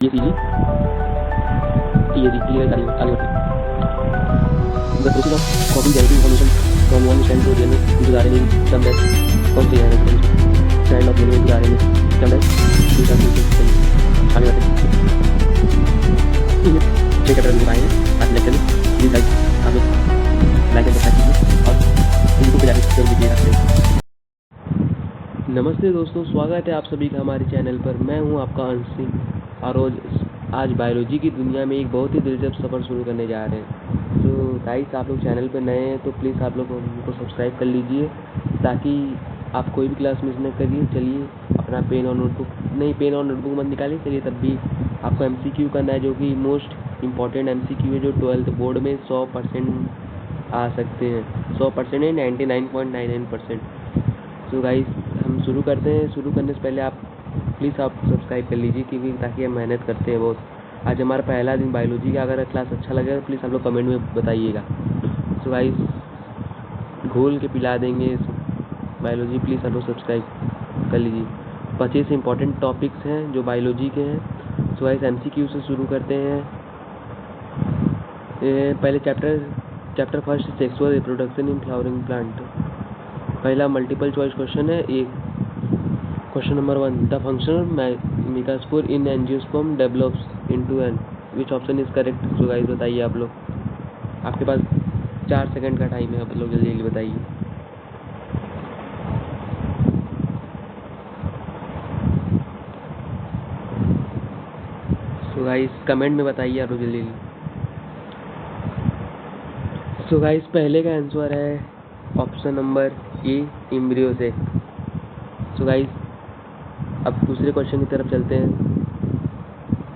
ये कीजिए, क्लियर आगे बढ़ते हैं। The process of copying genetic information from one strand to DNA into the RNA is termed as copy strand of DNA into the RNA is termed as retranscription system। आगे बढ़ते हैं। ये 6 chapter हमने पाए हैं आज लेक्चर में। Please guys आप लोग लाइक एंड सब्सक्राइब कीजिए और यूट्यूब पे जाकर सब्सक्राइब कीजिएगा। नमस्ते दोस्तों, स्वागत है आप सभी का हमारे चैनल पर। मैं हूं आपका अंश सिंह और आज बायोलॉजी की दुनिया में एक बहुत ही दिलचस्प सफ़र शुरू करने जा रहे हैं। तो गाइस आप लोग चैनल पर नए हैं तो प्लीज़ आप लोग उनको सब्सक्राइब कर लीजिए ताकि आप कोई भी क्लास मिस न करिए। चलिए अपना पेन और नोटबुक मत निकालिए। चलिए तब भी आपको MCQ करना है, जो कि मोस्ट इम्पॉर्टेंट MCQ है, जो 12th बोर्ड में 100% आ सकते हैं। 100% है 99.99%। तो गाइस हम शुरू करते हैं। शुरू करने से पहले आप प्लीज़ आप सब्सक्राइब कर लीजिए क्योंकि ताकि हम मेहनत करते हैं बहुत। आज हमारा पहला दिन बायोलॉजी का। अगर क्लास अच्छा लगेगा तो प्लीज़ आप लोग कमेंट में बताइएगा। तो गाइस घोल के पिला देंगे बायोलॉजी। प्लीज़ आप लोग सब्सक्राइब कर लीजिए। 25 इंपॉर्टेंट टॉपिक्स हैं जो बायोलॉजी के हैं। तो गाइस MCQ से शुरू करते हैं। पहले chapter first, sexual reproduction in flowering plant. पहला मल्टीपल चॉइस क्वेश्चन है। एक question number 1, the functional megaspore in angiosperm develops into an, which option is correct. So guys बताइए आप लोग, आपके पास 4 सेकंड का टाइम है, आप लोग जल्दी जल्दी बताइए। सो गाइस कमेंट में बताइए आप लोग जल्दी जल्दी। सो गाइस पहले का आंसर है ऑप्शन नंबर ए, एम्ब्रियो से। सो गाइस अब दूसरे क्वेश्चन की तरफ चलते हैं।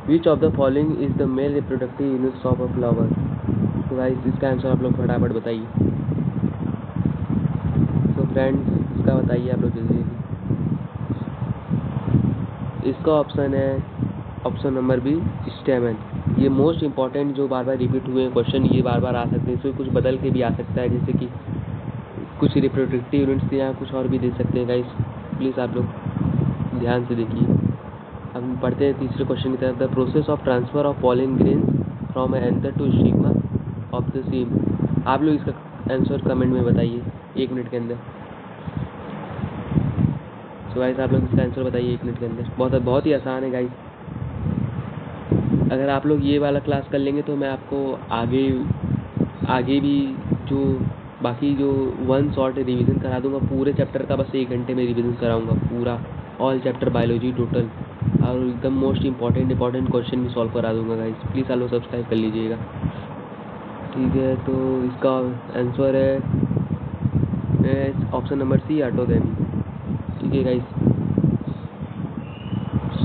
विच of the following is the male reproductive units of a flower. तो गाइस इसका आंसर आप लोग फटाफट बताइए। तो फ्रेंड्स इसका बताइए आप लोग जल्दी जल्दी। इसका ऑप्शन है ऑप्शन नंबर बी, स्टेमन। ये मोस्ट इंपॉर्टेंट जो बार बार रिपीट हुए हैं क्वेश्चन, ये बार बार आ सकते हैं। इसमें कुछ बदल के भी आ सकता है, जैसे कि कुछ रिप्रोडक्टिव यूनिट्स या कुछ और भी दे सकते हैं। गाइस प्लीज़ आप लोग ध्यान से देखिए। अब हम पढ़ते हैं तीसरे क्वेश्चन की तरफ। The process of transfer of pollen grains from anther to stigma of the same. आप लोग इसका आंसर कमेंट में बताइए 1 मिनट के अंदर। सो गाइस आप लोग इसका आंसर बताइए 1 मिनट के अंदर। बहुत ही आसान है गाइस। अगर आप लोग ये वाला क्लास कर लेंगे तो मैं आपको आगे भी जो बाकी जो 1 शॉर्ट रिवीजन करा दूंगा पूरे चैप्टर का। बस 1 घंटे में रिवीजन कराऊंगा पूरा ऑल चैप्टर बायोलॉजी टोटल, और एकदम मोस्ट इंपॉर्टेंट क्वेश्चन भी सॉल्व करा दूंगा गाइस। प्लीज़ आप लोग सब्सक्राइब कर लीजिएगा, ठीक है। तो इसका आंसर है ऑप्शन नंबर सी, ऑटोगैमी, ठीक है गाइस।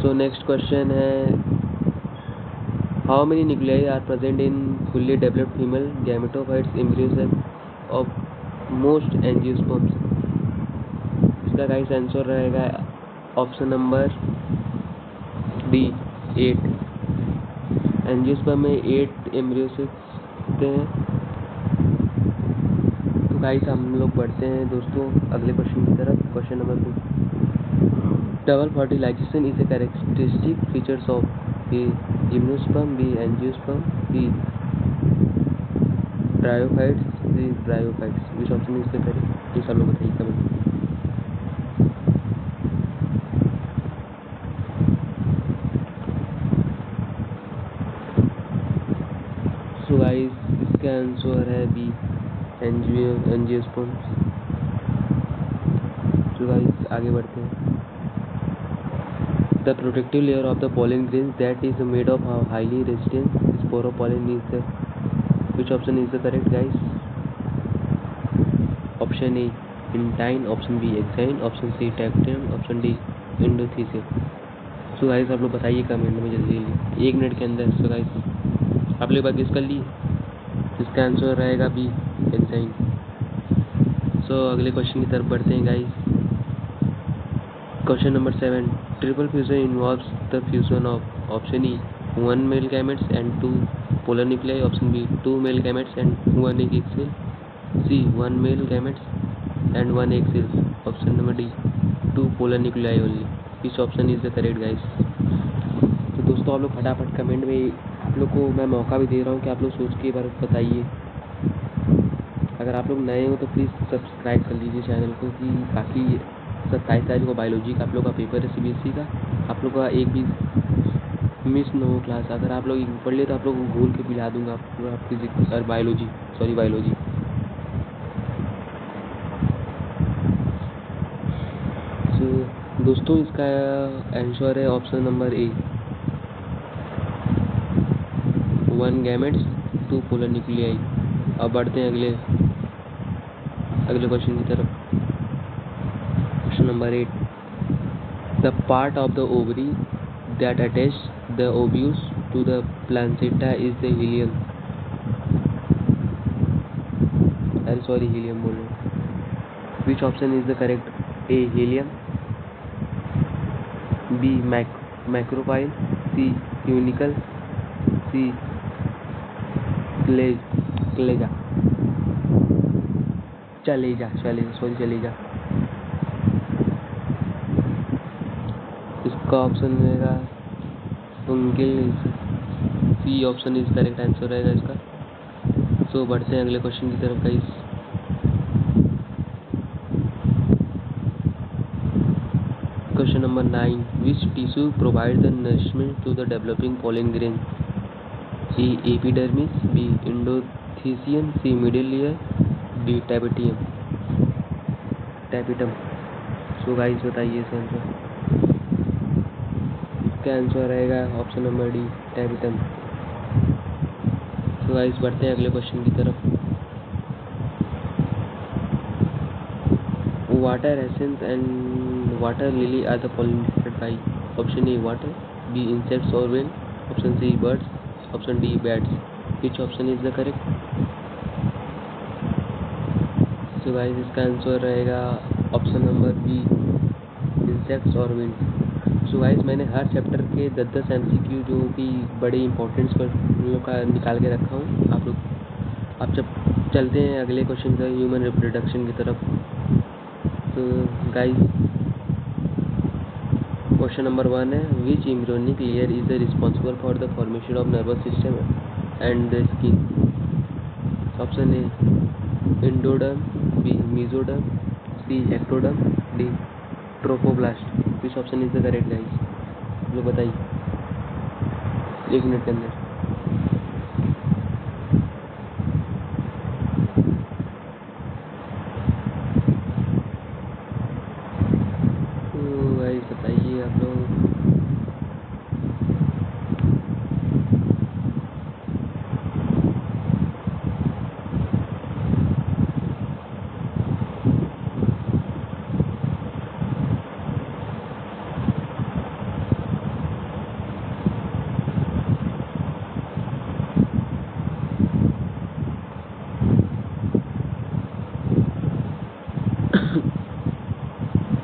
सो नेक्स्ट क्वेश्चन है, how many nuclei are present in fully developed female gametophytes embryo cell of most angiosperms. इसका गाइस आंसर रहेगा ऑप्शन नंबर डी, 8। एंजियोस्पर्म में 8 एम्ब्रियोसेल्स होते हैं। तो गाइस हम लोग बढ़ते हैं दोस्तों अगले क्वेश्चन की तरफ। Question number 2, double fertilization is a characteristic features of a gymnosperm, B angiosperm, C bryophytes, D bryophytes. Which option is the correct. ये सब लोग बताइए कमेंट। सो गाइस इसका आंसर है बी, एंजियोस्पर्म। सो गाइस आगे बढ़ते हैं। The protective layer of the pollen grains that is made of highly resistant sporopollenin is the, which option is the correct guys. Option A intine, option B exine, option C tectin, option D endothecium. So guys आप लोग बताइए comment में जल्दी जल्दी 1 minute के अंदर। सो guys आप लोग गेस कर लिए, इसका आंसर रहेगा बी, एक्साइन। सो अगले क्वेश्चन की तरफ बढ़ते हैं guys. Question number 7, triple fusion involves the fusion of option E 1 male gametes and 2 polar nuclei, option B 2 male gametes and 1 egg cell, C 1 male gametes and 1 egg cell, option number D 2 polar nuclei only. Which option is the correct guys. तो दोस्तों आप लोग फटाफट comment में, आप लोग को मैं मौका भी दे रहा हूँ कि आप लोग सोच के एक बार बताइए। अगर आप लोग नए हो तो प्लीज़ सब्सक्राइब कर लीजिए चैनल को, कि बाकी 27 तारीख को बायोलॉजी का आप लोग का पेपर है CBSE का, आप लोग का एक भी मिस न हो क्लास। अगर आप लोग पढ़ ले तो आप लोग को घोल के पिला दूंगा पूरा फिजिक्स और बायोलॉजी। सो दोस्तों इसका आंसर है option number A, 1 gametes 2 polar nuclei. अब बढ़ते हैं अगले क्वेश्चन की तरफ। Question number 8, the part of the ovary that attach the ovules to the placenta is the helium. अरे सॉरी, हीलियम बोल रहे हैं। Which option is the correct? A helium, B micropyle, C funicle, C chalaza. इसका option रहेगा funicle, C option is correct answer रहेगा इसका। So बढ़ते हैं अगले क्वेश्चन की तरफ guys. Question number 9, which tissue provide the nourishment to the developing pollen grain? A epidermis, B endothecium, C middle layer, D tapetum. So guys बताइए इसका answer. इसका आंसर रहेगा option number D, tapetum. So guys बढ़ते हैं अगले question की तरफ। Water essence and water lily are the pollinated by? Option A water, B insects और वेल, option C birds, option D bats. Which option is the correct? So guys इसका answer रहेगा option number B, insects और wind. So guys मैंने हर chapter के 10 MCQ जो कि बड़े इंपॉर्टेंट्स पर लोग का निकाल के रखा हूँ। आप लोग आप जब चलते हैं अगले क्वेश्चन का, ह्यूमन रिप्रोडक्शन की तरफ। तो गाइस क्वेश्चन नंबर 1 है, which embryonic layer is the responsible for the formation of nervous system and the skin? Option A endoderm, B mesoderm, C ectoderm, D trophoblast. Which option is the correct guys? जो बताइए 1 minute के अंदर। तो guys बताइए आप लोग।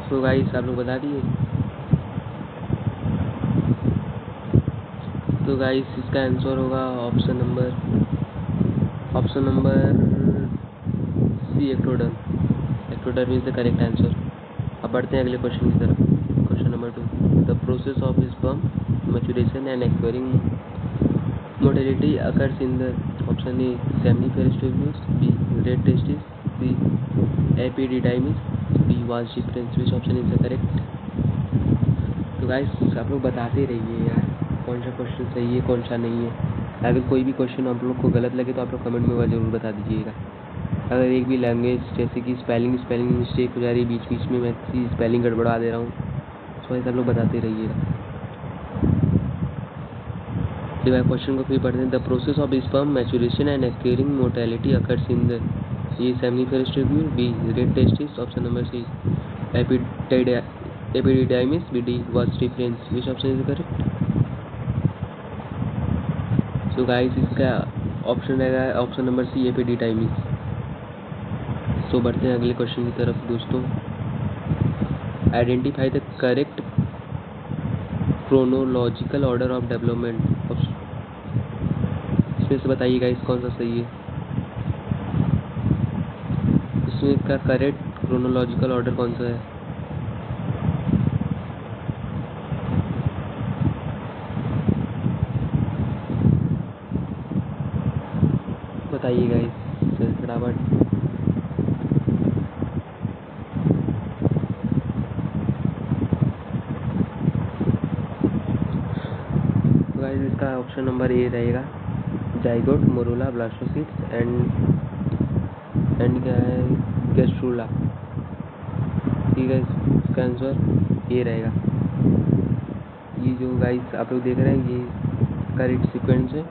तो guys आप लोग बता दिए। तो गाइस इसका आंसर होगा option number C, ectoderm is the correct answer. अब बढ़ते हैं अगले क्वेश्चन की तरफ। Question number 2, the process of sperm maturation and acquiring motility occurs in the? Option A seminiferous tubules, B red testis, C epididymis, D vas deferens. Which option is the correct? तो guys आप लोग बताते रहिए यार, कौन सा question सही है कौन सा नहीं है। अगर कोई भी क्वेश्चन आप लोग को गलत लगे तो आप लोग कमेंट में ज़रूर बता दीजिएगा। अगर एक भी लैंग्वेज जैसे कि स्पेलिंग मिस्टेक हो जा रही है बीच में, मैं किसी स्पेलिंग गड़बड़ा दे रहा हूँ, तो ऐसा आप लोग बताते रहिएगा। क्वेश्चन को फिर पढ़ते हैं। The process of sperm maturation and acquiring mortality occurs in the? ये seminiferous tubule, B red testis, option number C epididymis, B D vas deferens. Which option is correct? So guys इसका option रहेगा option number C, epididymis. So बढ़ते हैं अगले question की तरफ दोस्तों। Identify the correct chronological order of development. इसमें से बताइएगा इस कौन सा सही है। इसमें इसका करेक्ट क्रोनोलॉजिकल ऑर्डर कौन सा है? बताइए गाइस फटाफट। गाइस इसका ऑप्शन नंबर ए रहेगा, जाइगोट मोरूला ब्लास्टोसिस्ट एंड क्या है, गैस्ट्रूला। ठीक है, इसका आंसर ए रहेगा। ये जो गाइस आप लोग देख रहे हैं ये करेक्ट सीक्वेंस है।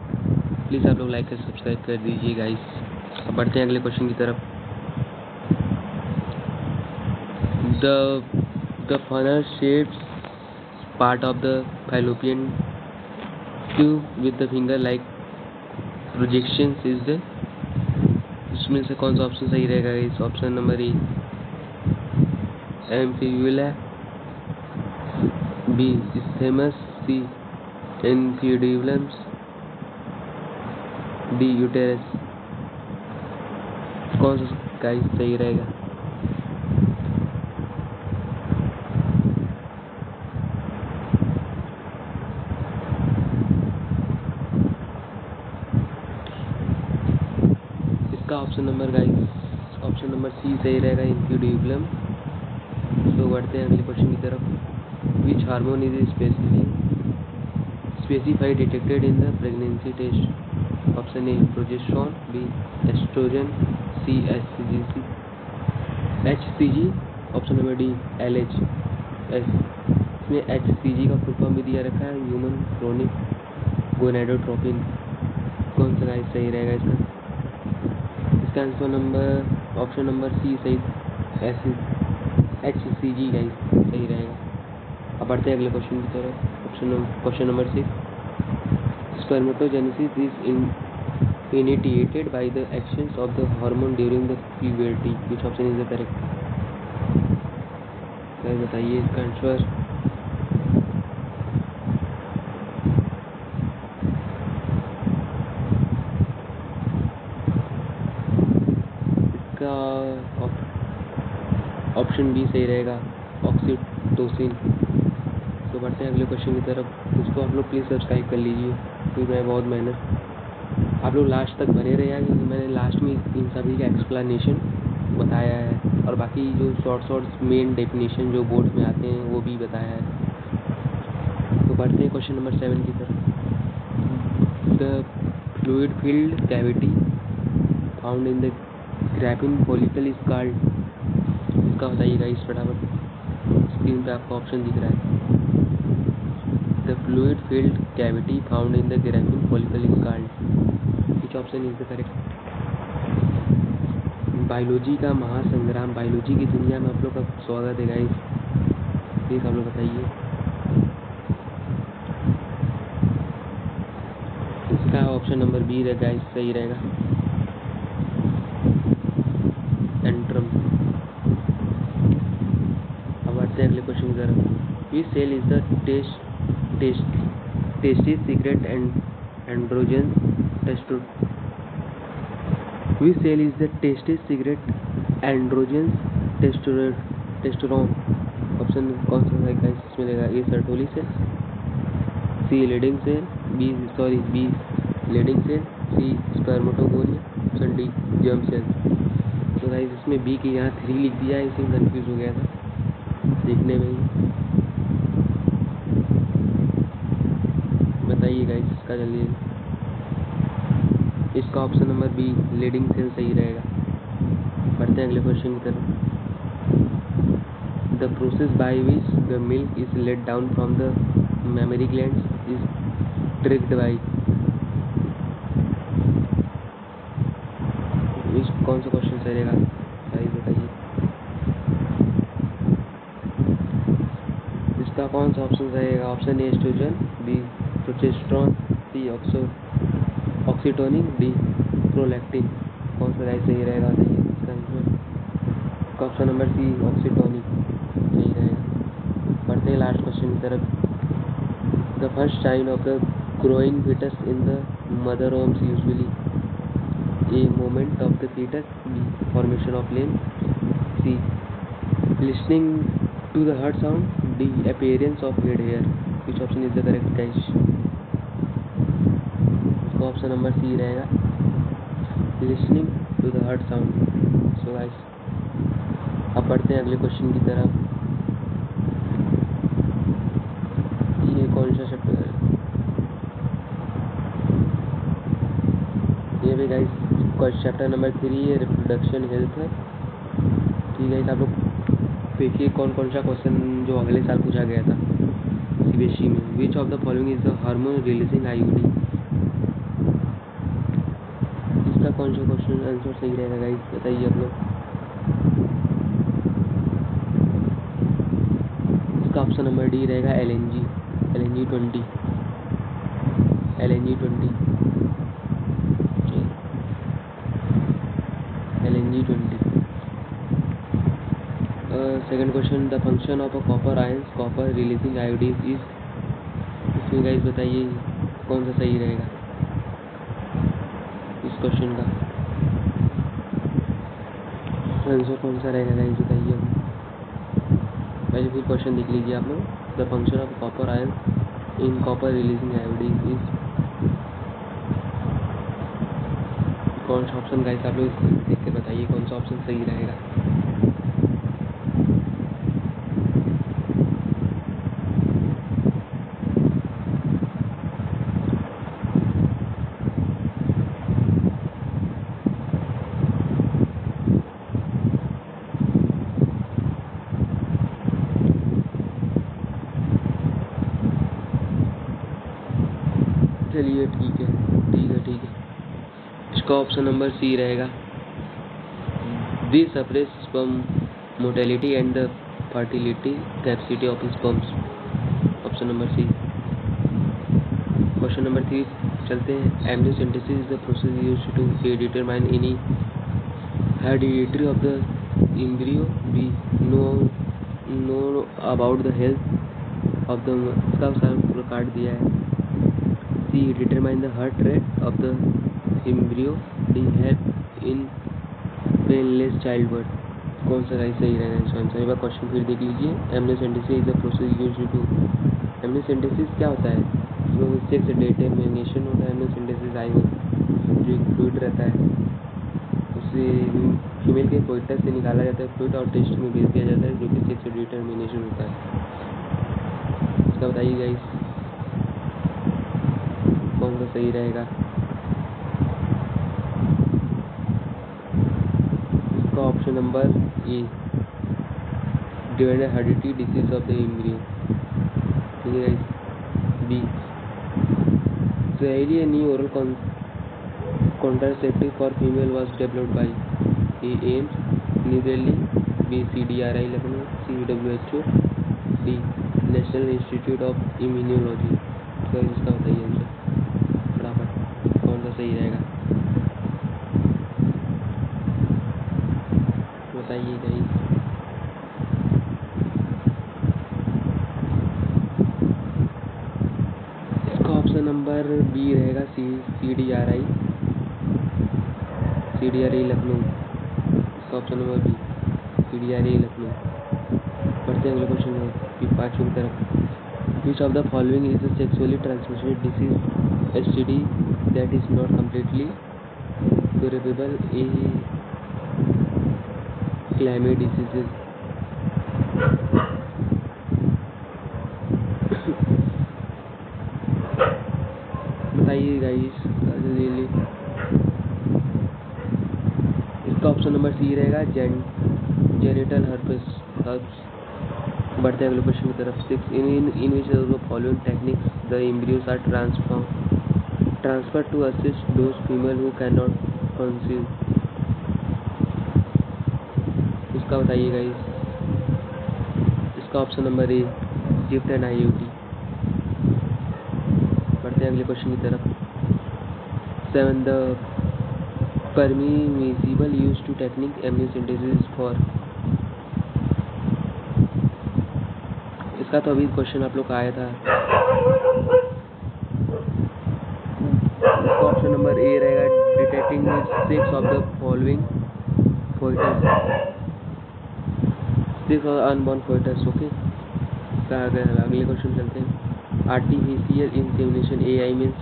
प्लीज़ आप लोग लाइक और सब्सक्राइब कर दीजिए गाइस। अब बढ़ते हैं अगले क्वेश्चन की तरफ। The funnel shapes part of the fallopian tube with the finger like projections is the, इसमें से कौन सा ऑप्शन सही रहेगा इस? Option number A ampulla, B isthmus, C infundibulums, D uterus. कौन सा गाइस सही रहेगा? इसका option number guys, option number C सही रहेगा, एंफिड्यूलम। तो बढ़ते हैं अगले क्वेश्चन की तरफ। Which hormone is specified detected in the pregnancy test? Option A progesterone, B estrogen, C HCG, option number D LH S. इसमें एचसीजी का फुल फॉर्म भी दिया रखा है, ह्यूमन क्रोनिक गोनेडोट्रोपिन। कौन सा गाइस सही रहेगा इसका? इसका answer number option number C सही, एचसीजी गाइस सही रहेगा। अब बढ़ते हैं अगले क्वेश्चन की तरफ। Question number 6, spermatogenesis is initiated by the actions of the hormone during the puberty. Which option is the correct? Guys बताइए इसका आंसर। इसका ऑप्शन बी सही रहेगा, ऑक्सीटोसिन। तो बढ़ते हैं अगले क्वेश्चन की तरफ। उसको आप लोग प्लीज़ सब्सक्राइब कर लीजिए क्योंकि मैं बहुत मेहनत, आप लोग लास्ट तक बने रहिए क्योंकि मैंने लास्ट में इन सभी का एक्सप्लेनेशन बताया है और बाकी जो शॉर्ट मेन डेफिनेशन जो बोर्ड में आते हैं वो भी बताया है। तो बढ़ते हैं क्वेश्चन नंबर 7 की तरफ। The fluid filled cavity found in the graafian follicle is called. इसका बताइएगा इस फटाफट, स्क्रीन पे आपका ऑप्शन दिख रहा है। The fluid filled cavity found in the graafian follicle is called. Which option is the correct? Biology का महासंग्राम, बायोलॉजी की दुनिया में आप लोग का स्वागत है गाइस। प्लीज़ आप लोग बताइए। इसका ऑप्शन नंबर बी रहेगा, गाइस सही रहेगा, एंट्रम। अब बढ़ते हैं अगले क्वेश्चन की तरफ। Which cell is the tasty secret androgen testo? Which cell is the tastiest secret androgen testosterone? Option कौन सा है गाइस इसमें रहेगा? A Sertoli cell, C Leydig cell, B leading cell, C spermatogonia, option D germ cell. तो guys इसमें B की यहाँ 3 लिख दिया है, इसमें कंफ्यूज हो गया था देखने में ही। बताइए गाइस इसका जल्दी। इसका option number B leading cell सही रहेगा। बढ़ते हैं अगले क्वेश्चन की तरफ। The process by which the milk is let down from the mammary glands is triggered by. कौन सा क्वेश्चन सही रहेगा गाइस बताइए। इसका कौन सा ऑप्शन सही रहेगा? Option A estrogen, B progesterone, C oxytocin, D prolactin. कौन सा गाइस सही रहेगा बताइए इसका answer. Option number C oxytocin सही रहेगा। बढ़ते हैं लास्ट क्वेश्चन की तरफ। The first sign of the growing fetus in the mother wombs usually a movement of the fetus, B formation of limbs, C listening to the heart sound, D appearance of head hair. Which option is the correct guys? Option number C रहेगा, listening to the heart sound. So guys अब बढ़ते हैं अगले question की तरफ। ये कौन सा चैप्टर है? ये भी गाइस चैप्टर नंबर 3 है, रिप्रोडक्शन हेल्थ है। ठीक है, आप लोग देखिए कौन कौन सा क्वेश्चन जो अगले साल पूछा गया था सीबीएसई में। विच of the following is the hormone releasing IUD. इसका कौन सा क्वेश्चन आंसर सही रहेगा गाइस, बताइए आप लोग। इसका ऑप्शन नंबर डी रहेगा LNG 20 LNG 20 LNG 20। Second question, the function of a copper ions copper releasing IUDs is. इसमें गाइस बताइए कौन सा सही रहेगा इस क्वेश्चन का आंसर कौन सा रहेगा गाइस, बताइए। पहले फिर क्वेश्चन देख लीजिए आप लोग। The function of copper ion in copper releasing IUDs is. कौन सा ऑप्शन गाइस आप लोग देख के बताइए कौन सा ऑप्शन सही रहेगा। चलिए ठीक है। इसका ऑप्शन नंबर सी रहेगा। This suppress sperm motility and the fertility capacity of sperms. Option number C. Question number 3 चलते हैं। Amniocentesis is the process used to determine any heredity of the embryo. B know about the health of the. इसका सारा पूरा काट दिया है। C determine the heart rate of the embryo. D help in painless childbirth. कौन सा right सही रहेगा इसका आंसर। एक बार क्वेश्चन फिर देख लीजिए। Amniocentesis is the process used to. Amniocentesis क्या होता है? इसमें सेक्स डिटरमिनेशन होता है। एम्नियोसेंटेसिस आई जो एक फ्लूइड रहता है उसे फीमेल के कोइटस से निकाला जाता है फ्लूइड और टेस्ट में भेज दिया जाता है जो कि सेक्स डिटरमिनेशन होता है। इसका बताइए गाइस कौन सा सही रहेगा। इसका option number A divided heredity disease of the embryo. ठीक है गाइस। बी सहेली new oral contraceptive for female was developed by A. AIMS, New Delhi. B. CDRI Lucknow. C. WHO. D. National Institute of Immunology। तो इसका बताइए answer फटाफट कौन सा सही रहेगा, बताइए गाइस। इसका ऑप्शन नंबर बी रहेगा। CDRI लखनऊ। इसका option number B CDRI Lucknow. बढ़ते हैं अगले क्वेश्चन में 5वीं की तरफ। Which of the following is a sexually transmitted disease STD that is not completely curable. A climate diseases. बताइए गाइस। इसका ऑप्शन नंबर सी रहेगा जेनिटल हर्पेस। बढ़ते हैं अगले क्वेश्चन की तरफ। 6 in which of the following techniques the embryos are transfer to assist those female who can not conceive. इसका बताइए गाइस। इसका option number A GIFT and IUD। बढ़ते हैं अगले क्वेश्चन की तरफ। 7 the permissible use to technique amniocentesis for। इसका तो अभी क्वेश्चन आप लोग का आया था। इसका ऑप्शन नंबर ए रहेगा detecting sex of the following foetus. 6 unborn foetus. Okay, अगले क्वेश्चन चलते हैं। आर्टिफिशियल इंसेमिनेशन AI मीन्स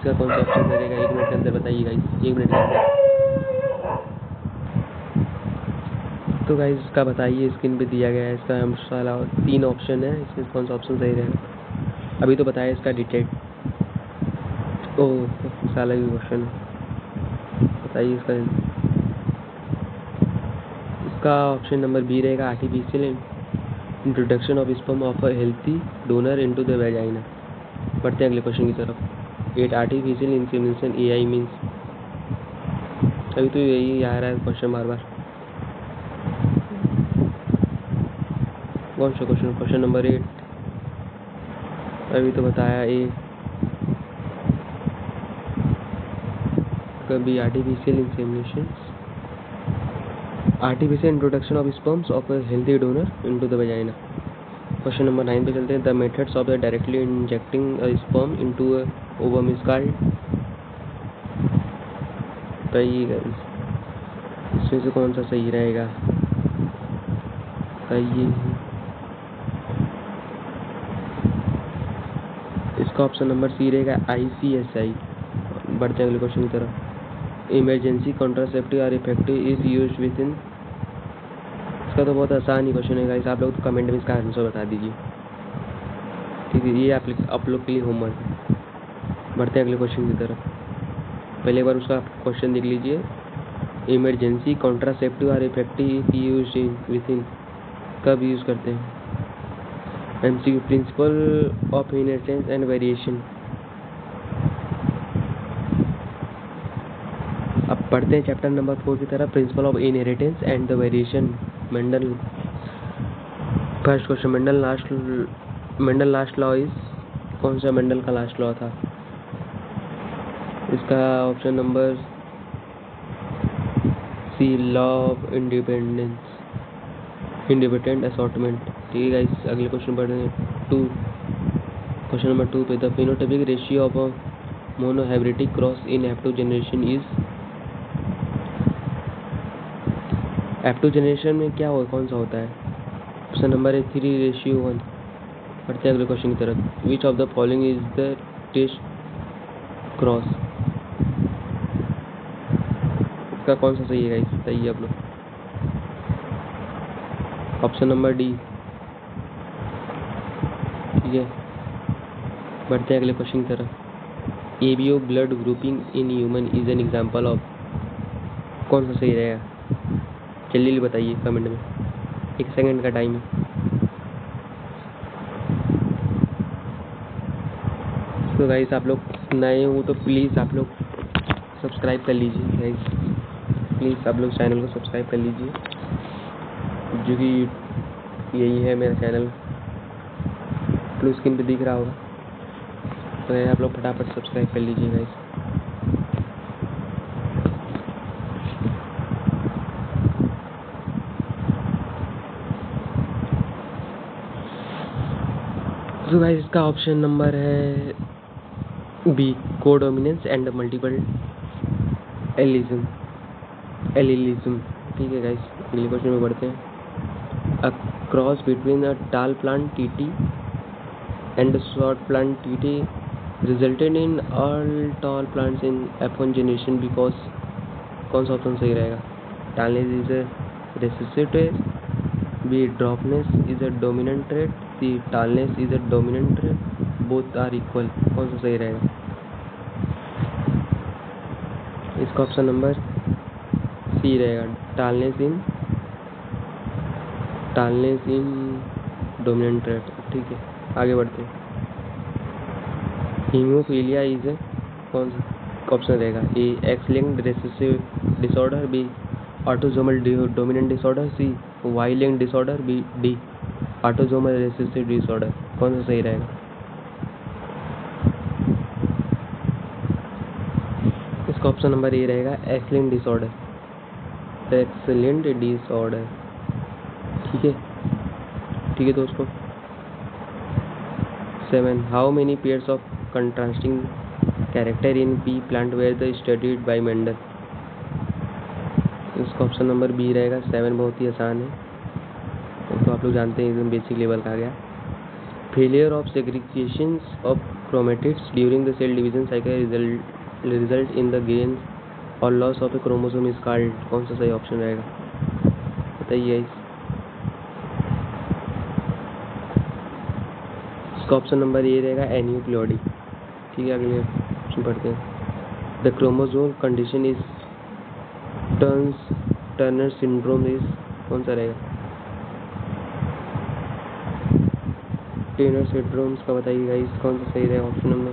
इसका कौन सा ऑप्शन रहेगा? 1 मिनट के अंदर बताइए गाइस, 1 मिनट के अंदर। तो गाइस इसका बताइए, स्क्रीन पे दिया गया है इसका साला 3 ऑप्शन है, इसमें कौन सा ऑप्शन सही रहेगा? अभी तो बताया इसका डिटेक्ट, ओह साला भी क्वेश्चन है, बताइए इसका। इसका ऑप्शन नंबर बी रहेगा, artificial introduction of sperm of a healthy donor into the vagina. बढ़ते हैं अगले क्वेश्चन की तरफ। 8 आर्टिफिशियल इंसेमिनेशन एआई मीन्स, अभी तो यही आ रहा है क्वेश्चन बार बार। कौन सा क्वेश्चन? क्वेश्चन नंबर 8 अभी तो बताया ए, कभी artificial insemination, artificial introduction of sperms of a healthy donor into the vagina. Question number 9 पे चलते हैं। The methods of the directly injecting a sperm into a ovum is called. इसमें से कौन सा सही रहेगा? ये इसका ऑप्शन नंबर सी रहेगा, ICSI। बढ़ते हैं अगले क्वेश्चन की तरफ। Emergency contraceptive are effective is use within. इसका तो बहुत आसान ही क्वेश्चन है गाइस, आप लोग तो कमेंट में इसका आंसर बता दीजिए, ठीक है? ये आप लोग के लिए होमवर्क। बढ़ते हैं अगले क्वेश्चन की तरफ। पहले एक बार उसका क्वेश्चन देख लीजिए। Emergency contraceptive are effective use in within, कब यूज़ करते हैं? MCQ principle of inheritance and variation. अब पढ़ते हैं चैप्टर नंबर 4 की तरफ, principle of inheritance and the variation. Mendel, first question, Mendel last law is, कौन सा मेंडल का लास्ट लॉ था? इसका option number C, law of independent assortment. ठीक है गाइस, अगले क्वेश्चन पढ़ रहे हैं 2, क्वेश्चन नंबर 2 पे। The phenotypic ratio of a monohybridic cross in F2 generation is. F2 generation में क्या हो, कौन सा होता है? ऑप्शन नंबर है 3:1। पढ़ते हैं अगले क्वेश्चन की तरफ। Which of the following is the test cross. इसका कौन सा सही है गाइस, बताइए आप लोग। ऑप्शन नंबर डी, ठीक है? बढ़ते हैं अगले क्वेश्चन की तरफ। ABO blood grouping in human is an example of, कौन सा सही रहेगा? जल्दी बताइए कमेंट में, 1 सेकंड का टाइम है। तो गाइस आप लोग नए हो तो प्लीज़ आप लोग सब्सक्राइब कर लीजिए गाइस, प्लीज़ आप लोग चैनल को सब्सक्राइब कर लीजिए, जो कि यही है मेरा चैनल, ब्लू स्क्रीन पे दिख रहा होगा। तो आप लोग फटाफट सब्सक्राइब कर लीजिए गाइस। तो गाइस इसका ऑप्शन नंबर है B, codominance and multiple allelism. ठीक है गाइस, अगले क्वेश्चन में बढ़ते हैं। A cross between a tall plant TT and short plant TT resulted in all tall plants in F1 generation because, कौन सा ऑप्शन सही रहेगा? Tallness is a recessive trait, B dwarfness is a dominant trait, C tallness is a dominant trait, both are equal, कौन सा सही रहेगा? इसका option number C रहेगा, टालनेस इन डोमिनेंट ट्रेट। ठीक है, आगे बढ़ते हैं। हीमोफीलिया इज ए, कौन सा ऑप्शन रहेगा? A X linked recessive disorder, B autosomal dominant disorder, C Y linked disorder, B D autosomal recessive disorder, कौन सा सही रहेगा? इसका ऑप्शन नंबर ए रहेगा, एक्स लिंक्ड डिसऑर्डर, ठीक है? ठीक है दोस्तों। 7 how many pairs of contrasting character in pea plant where the studied by Mendel. इसका ऑप्शन नंबर बी रहेगा 7, बहुत ही आसान है, तो आप लोग जानते हैं एकदम बेसिक लेवल का आ गया। Failure of segregation of chromatids during the cell division cycle result in the gain or loss of a chromosome is called. कौन सा सही ऑप्शन रहेगा बताइए। इसका ऑप्शन नंबर ए रहेगा एन्यूक्लियोडी। ठीक है, अगले ऑप्शन पढ़ते हैं। The chromosome condition is Turner syndrome is. कौन सा रहेगा टर्नर सिंड्रोम का बताइएगा। इस कौन सा सही रहेगा ऑप्शन नंबर।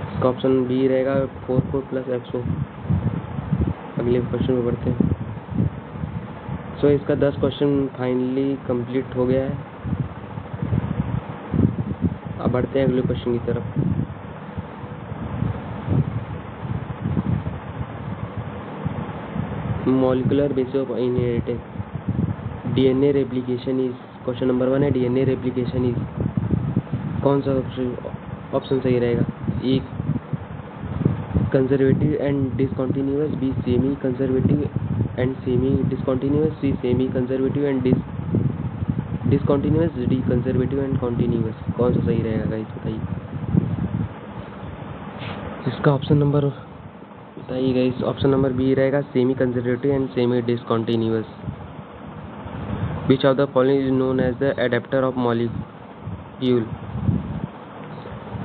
इसका ऑप्शन बी रहेगा 4 + XO। अगले क्वेश्चन में बढ़ते हैं। सो इसका 10 क्वेश्चन फाइनली कंप्लीट हो गया है। अब बढ़ते हैं अगले क्वेश्चन की तरफ। Molecular basis of inheritance DNA replication is. Question number 1 है डीएनए रेप्लिकेशन इज। कौन सा ऑप्शन सही रहेगा। A conservative and discontinuous, B semi conservative and semi discontinuous, C semi conservative and discontinuous, D conservative and continuous. कौन सा सही रहेगा guys बताइए। इसका ऑप्शन नंबर बताइए गाइस। ऑप्शन नंबर बी रहेगा semi conservative and semi discontinuous. Which of the following is known as the adapter of molecule.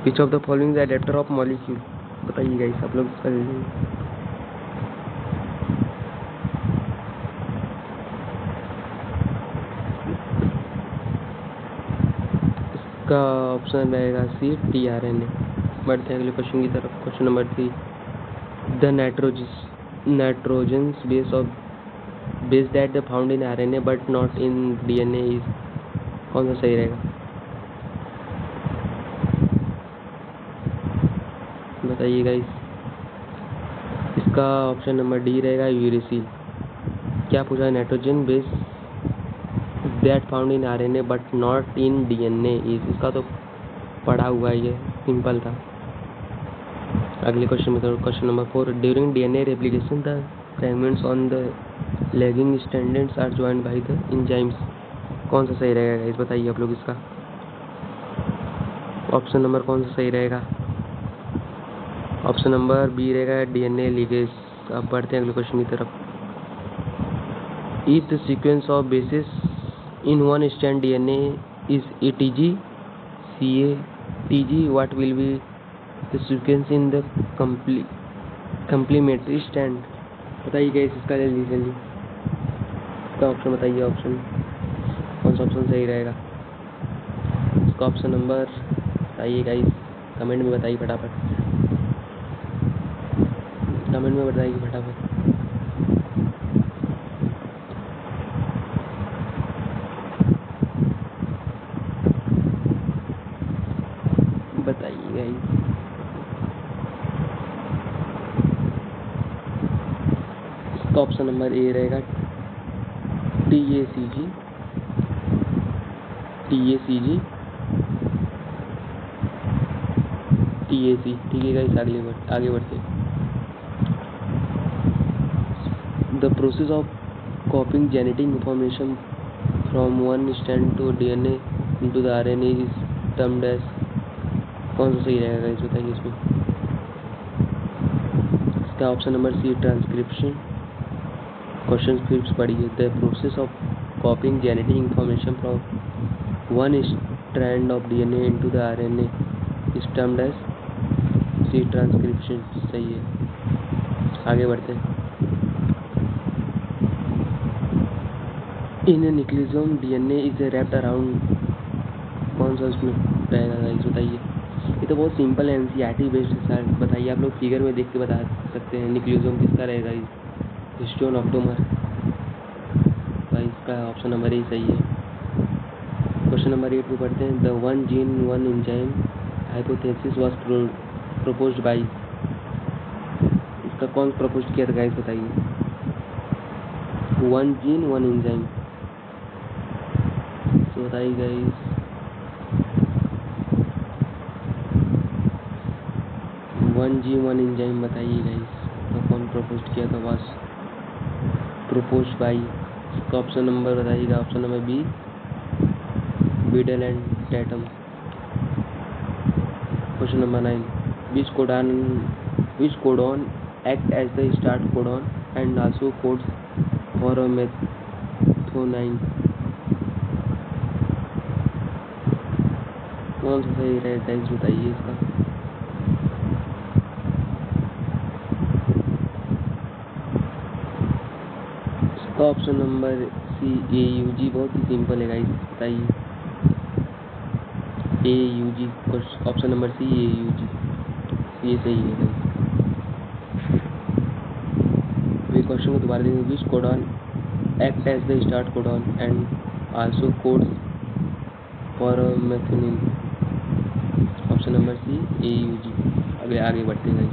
Which of the following is adapter of molecule बताइए guys आप लोग इसका। इसका option रहेगा सी tRNA। बढ़ते हैं अगले क्वेश्चन की तरफ। Question number 3 the nitrogen base that the found in RNA but not in DNA is. कौन सा सही रहेगा बताइए गाइस। इसका ऑप्शन नंबर डी रहेगा यूरेसिल। क्या पूछा है nitrogen base that found in RNA but not in DNA is. इसका तो पढ़ा हुआ है, ये सिंपल था। अगले क्वेश्चन में question number 4 during DNA replication the fragments on the lagging strands are joined by the enzymes. कौन सा सही रहेगा गाइस बताइए आप लोग इसका। ऑप्शन नंबर कौन सा सही रहेगा। ऑप्शन नंबर बी रहेगा DNA लिगेज। अब बढ़ते हैं अगले क्वेश्चन की तरफ। If the sequence of basis in one strand DNA is ATG CA what will be the sequence in the complementary strand. बताइए गाइस इसका जल्दी इसका ऑप्शन बताइए। ऑप्शन कौन सा ऑप्शन सही रहेगा। इसका ऑप्शन नंबर बताइए गाइस कमेंट में बताइए फटाफट। कमेंट में बताइए फटाफट। बताइए गाइस। इसका ऑप्शन नंबर ए रहेगा TACG TAC। ठीक है गाइस आगे बढ़ते हैं। The process of copying genetic information from one strand to DNA into the RNA is termed as. कौन सा सही रहेगा गाइस बताइए इसमें। इसका option number C transcription. Question फिर पढ़िए। The process of copying genetic information from one strand of DNA into the RNA is termed as C transcription. सही है, आगे बढ़ते हैं। In nucleosome DNA is wrapped around. कौन सा उसमें रहेगा गाइस बताइए। ये तो बहुत सिंपल है, NCERT बेस्ड सर। बताइए आप लोग फिगर में देख के बता सकते हैं न्यूक्लियोसोम किसका रहेगा। Histone octamer. भाई इसका ऑप्शन नंबर ही सही है। क्वेश्चन नंबर 8 में पढ़ते हैं। The one gene one enzyme hypothesis was proposed by. इसका कौन प्रपोज किया था गाइस बताइए। वन जीन वन एंजाइम तो बताइए guys. One G one enzyme बताइए गाइस तो कौन प्रपोज किया था। Was propose by. इसका ऑप्शन नंबर बताइएगा। Option number B Beadle and Tatum. Question number 9. Which codon act as the start codon and also codes for a methionine? कौन सा सही रहेगा गाइस, बताइए इसका। इसका ऑप्शन नंबर सी AUG, बहुत ही सिंपल है गाइस, बताइए। AUG, option number C AUG, ये सही है गाइस। ये क्वेश्चन को दोबारा देंगे। Which codon act as the start codon and also codes for methionine? Option number C AUG। अगले आगे बढ़ते हैं गाइस।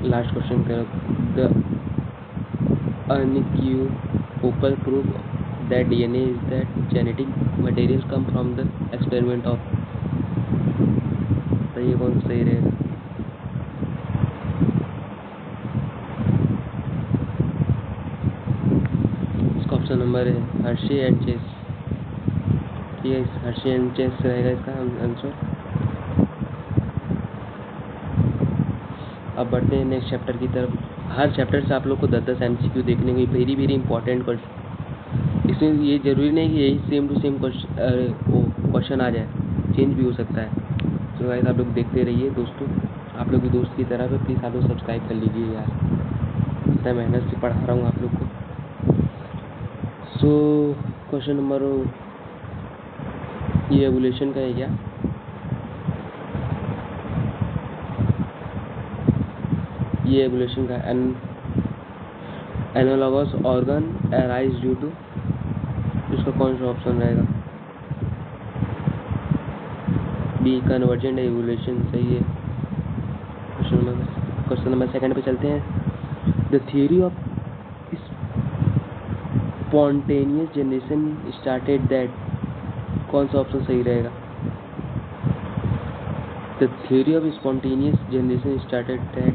लास्ट क्वेश्चन करो। The unequivocal proof that DNA is that genetic materials come from the experiment of? तो ये कौन सही रहेगा? इसका ऑप्शन नंबर है हर्शी एंड चेस। ठीक है, हर्शी एंड चेस रहेगा इसका आंसर। अब बढ़ते हैं नेक्स्ट चैप्टर की तरफ। हर चैप्टर से आप लोग को 10-10 MCQ देखने को, वेरी वेरी इंपॉर्टेंट क्वेश्चन। इसमें ये जरूरी नहीं कि यही सेम टू सेम क्वेश्चन आ जाए, चेंज भी हो सकता है। तो गाइस आप लोग देखते रहिए दोस्तों, आप लोग भी दोस्त की तरह पे प्लीज़ आप लोग सब्सक्राइब कर लीजिए यार, इतना मेहनत से पढ़ा रहा हूँ आप लोग को। सो क्वेश्चन नंबर, ये एवोल्यूशन का है क्या? ये एवोल्यूशन का analogous organ arise due to, इसका कौन सा ऑप्शन रहेगा? बी कन्वर्जेंट एवोल्यूशन, सही है। क्वेश्चन नंबर सेकंड पे चलते हैं। The theory of spontaneous generation started that, कौन सा ऑप्शन सही रहेगा? The theory of spontaneous generation started that,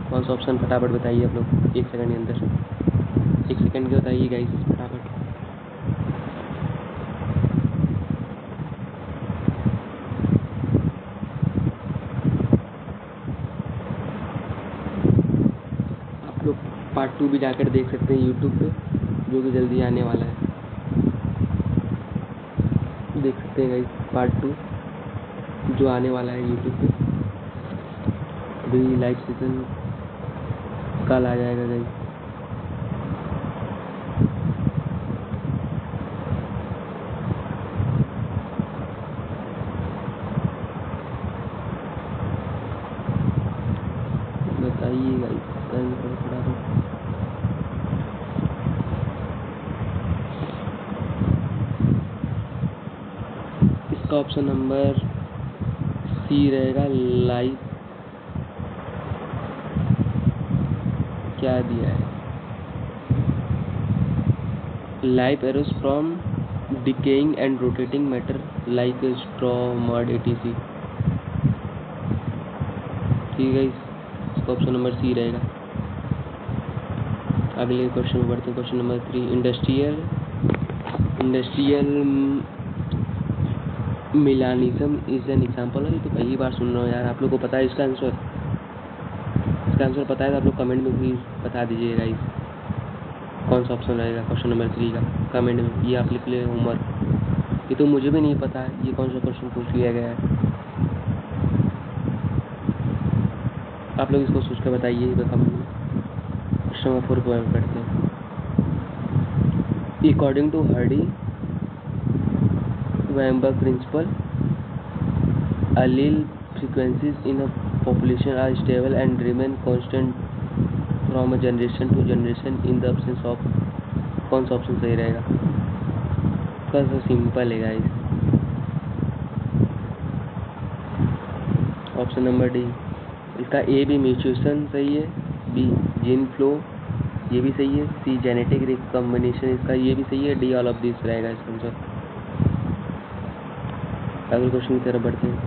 कौन सा ऑप्शन? फटाफट बताइए आप लोग, 1 सेकंड के अंदर, 1 सेकंड के बताइए गाइस फटाफट। आप लोग पार्ट 2 भी जाकर देख सकते हैं यूट्यूब पे, जो कि जल्दी आने वाला है, देख सकते हैं गाइस पार्ट 2 जो आने वाला है यूट्यूब पे। अभी लाइव सेशन कल आ जाएगा गाइस। बताइए गाइस, इसका ऑप्शन नंबर सी रहेगा। लाइफ क्या दिया है? Life arrows from decaying and rotating matter like straw, mud etc। ठीक है, इसका ऑप्शन नंबर सी रहेगा। अगले क्वेश्चन में बढ़ते हैं। Question number 3। Industrial melanism is an example. है तो पहली बार सुन रहा हूँ यार, आप लोग को पता है इसका आंसर? इसका आंसर पता है तो आप लोग कमेंट में प्लीज़ बता दीजिए गाइस, कौन सा ऑप्शन रहेगा क्वेश्चन नंबर 3 का, कमेंट में। ये आप लिख ले होमवर्क, ये तो मुझे भी नहीं पता है ये कौन सा क्वेश्चन पूछ लिया गया है। आप लोग इसको सोच कर बताइए कमेंट में। क्वेश्चन नंबर 4 को करते हैं। According to Hardy-Weinberg principle, allele frequencies in a population are stable and remain constant from a generation to generation in the absence of, कौन सा ऑप्शन सही रहेगा? कैसा सिंपल है गाइस, ऑप्शन नंबर डी। इसका ए भी म्यूटेशन सही है, बी जीन फ्लो ये भी सही है, सी जेनेटिक रिकॉम्बिनेशन इसका ये भी सही है, डी ऑल ऑफ दिस रहेगा इसका आंसर। अगले क्वेश्चन की तरफ बढ़ते हैं।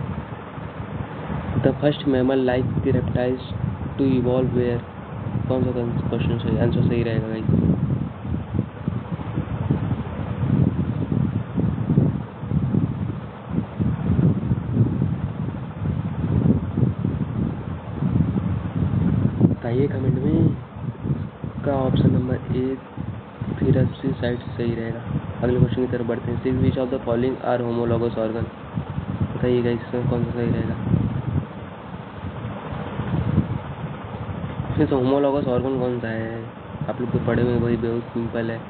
The first mammal like the reptiles to evolve were, कौन सा क्वेश्चन सही आंसर सही रहेगा गाइस? बताइए कमेंट में का ऑप्शन नंबर ए फिर अच्छी साइड से सही रहेगा। अगले क्वेश्चन की तरफ बढ़ते हैं। 6 which of the following are homologous organ. बताइएगा इसमें कौन सा सही रहेगा। इसमें तो होमोलॉगस ऑर्गन कौन सा है, आप लोग तो पढ़े हुए वही बहुत सिंपल है।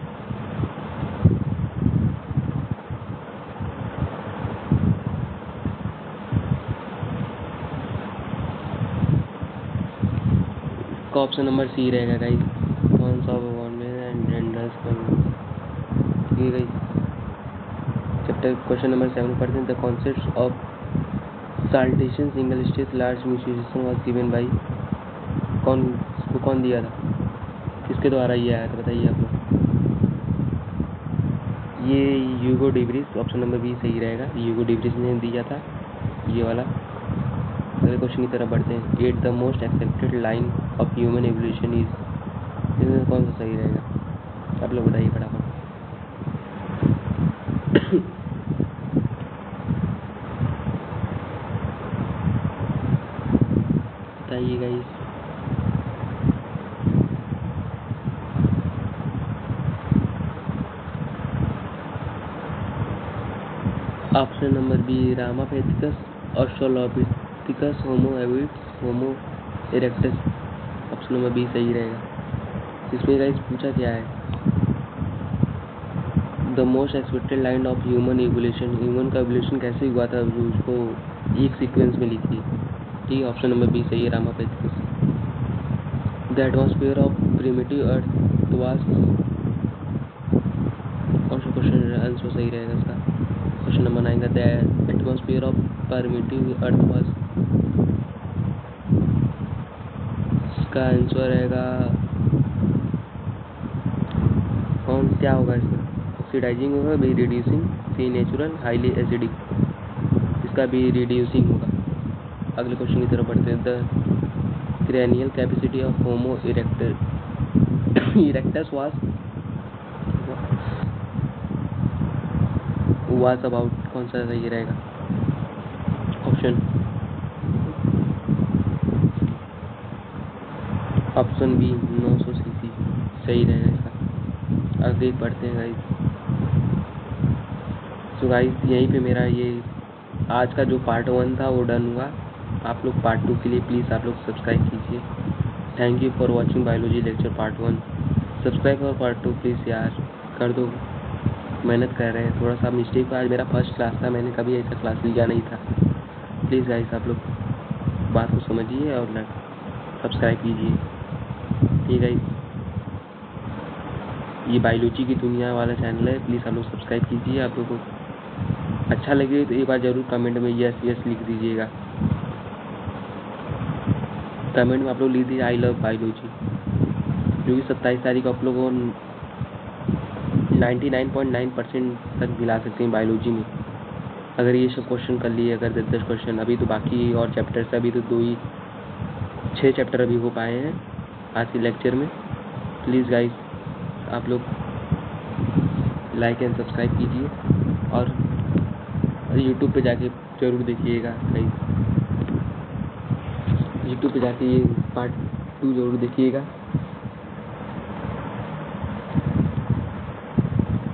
का ऑप्शन नंबर सी रहेगा गाइस। कौन सा भगवान में एंड्रेंडस ठीक है गाइस। चैप्टर क्वेश्चन नंबर 7 पढ़ते हैं। The concept of saltation single stage large mutation was given by कौन दिया था, किसके द्वारा ये आया था बताइए आप लोग। ये ह्यूगो डिब्रिस, ऑप्शन नंबर बी सही रहेगा। ह्यूगो डिब्रिस ने दिया था ये वाला। अगले क्वेश्चन की तरफ बढ़ते हैं। 8 the most accepted line of human evolution is, इसमें कौन सा सही रहेगा आप लोग बताइए फटाफट। बताइए guys. Option number B Ramapithecus Australopithecus Homo habilis Homo erectus, option number B सही रहेगा। इसमें गाइस पूछा क्या है, the most expected line of human evolution, human का एवोल्यूशन कैसे हुआ था जो उसको एक सीक्वेंस में लिखी। ठीक है, ऑप्शन नंबर बी सही है Ramapithecus. The atmosphere of primitive earth was, कौन सा क्वेश्चन आंसर सही रहेगा इसका। क्वेश्चन नंबर 9 का the atmosphere of primitive earth was, इसका आंसर रहेगा कौन क्या होगा इसमें, ऑक्सीडाइजिंग होगा, B reducing, C natural, highly acidic, इसका भी रिड्यूसिंग होगा। अगले क्वेश्चन की तरफ बढ़ते हैं। The cranial capacity of homo erectus was about, कौन सा सही रहेगा। ऑप्शन बी 900 सीसी सही रहेगा इसका। आगे बढ़ते हैं गाइस। तो गाइस यहीं पे मेरा ये आज का जो पार्ट 1 था वो डन हुआ। आप लोग पार्ट 2 के लिए प्लीज़ आप लोग सब्सक्राइब कीजिए। Thank you for watching biology lecture part 1। Subscribe और पार्ट 2 प्लीज़ यार कर दो, मेहनत कर रहे हैं। थोड़ा सा मिस्टेक, आज मेरा फर्स्ट क्लास था, मैंने कभी ऐसा क्लास लिया नहीं था। प्लीज़ गाइस आप लोग बात को समझिए और सब्सक्राइब कीजिए। ठीक है, ये बायोलॉजी की दुनिया वाला चैनल है, प्लीज़ आप लोग सब्सक्राइब कीजिए। आप लोगों को अच्छा लगे तो एक बार ज़रूर कमेंट में यस यस लिख दीजिएगा। कमेंट में आप लोग लिख दीजिए आई लव बायोलॉजी, क्योंकि 27 तारीख को आप लोगों को 99.9% तक मिला सकते हैं बायोलॉजी में, अगर ये सब क्वेश्चन कर लिए, अगर 10 क्वेश्चन। अभी तो बाकी और चैप्टर्स, अभी तो 6 चैप्टर अभी हो पाए हैं आज के लेक्चर में। प्लीज़ गाइस आप लोग लाइक एंड सब्सक्राइब कीजिए और यूट्यूब पे जाके ज़रूर देखिएगा गाइस। यूट्यूब पे जाके ये पार्ट 2 ज़रूर देखिएगा।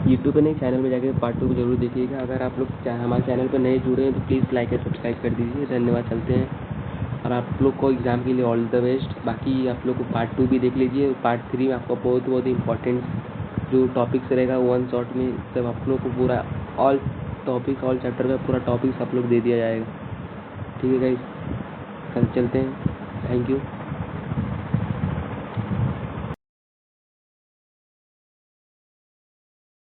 यूट्यूब पे नहीं, चैनल पे जाके पार्ट 2 को जरूर देखिएगा। अगर आप लोग हमारे चैनल पर नए जुड़े हैं तो प्लीज़ लाइक एंड सब्सक्राइब कर दीजिए। धन्यवाद, चलते हैं। और आप लोग को एग्ज़ाम के लिए ऑल द बेस्ट। बाकी आप लोग को पार्ट 2 भी देख लीजिए। पार्ट 3 में आपको बहुत इंपॉर्टेंट जो टॉपिक्स रहेगा वन शॉट में सब आप लोग को पूरा ऑल टॉपिक, ऑल चैप्टर का पूरा टॉपिक्स आप लोग दे दिया जाएगा। ठीक है गाइस, कल चलते हैं। Thank you.